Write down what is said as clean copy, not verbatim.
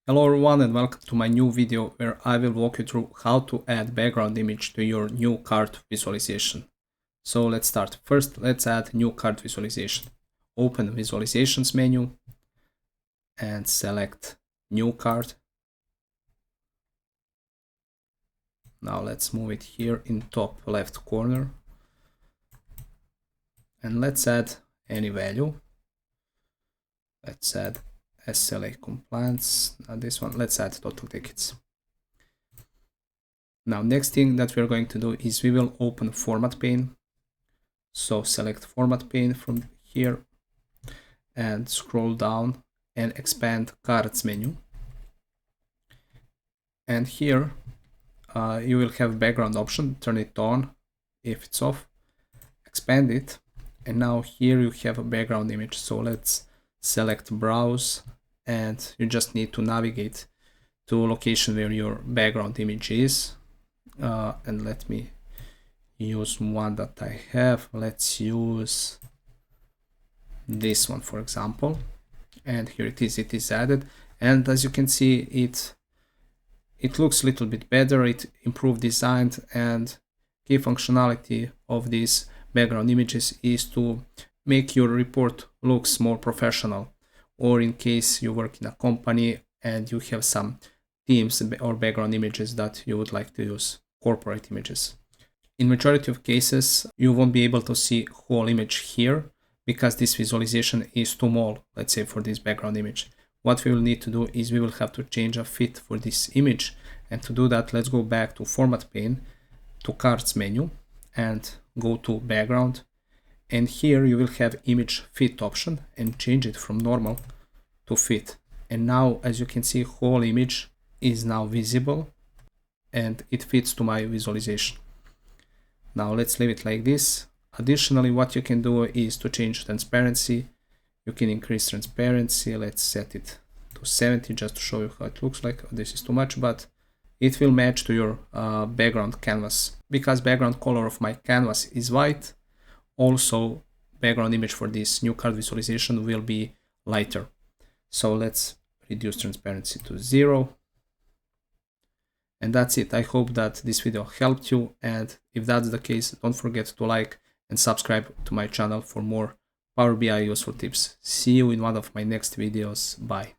Hello everyone and welcome to my new video where I will walk you through how to add background image to your new card visualization. So let's start. First, let's add new card visualization. Open visualizations menu and select new card. Now let's move it here in top left corner. And let's add any value. Let's add SLA compliance. Now this one, let's add total tickets. Now, next thing that we're going to do is we will open format pane. So select format pane from here and scroll down and expand cards menu. And here you will have background option, turn it on if it's off, expand it. And now here you have a background image. So let's select browse and you just need to navigate to a location where your background image is. And let me use one that I have. Let's use this one, for example. And here it is added. And as you can see, it looks a little bit better. It improved design, and key functionality of these background images is to make your report looks more professional, or in case you work in a company and you have some themes or background images that you would like to use, corporate images. In majority of cases, you won't be able to see whole image here because this visualization is too small, let's say, for this background image. What we will need to do is we will have to change a fit for this image. And to do that, let's go back to format pane, to cards menu, and go to background. And here you will have image fit option and change it from normal to fit. And now, as you can see, whole image is now visible and it fits to my visualization. Now let's leave it like this. Additionally, what you can do is to change transparency. You can increase transparency. Let's set it to 70 just to show you how it looks like. This is too much, but it will match to your background canvas. Because background color of my canvas is white, also background image for this new card visualization will be lighter. So let's reduce transparency to 0. And that's it. I hope that this video helped you, and if that's the case, don't forget to like and subscribe to my channel for more Power BI useful tips. See you in one of my next videos. Bye.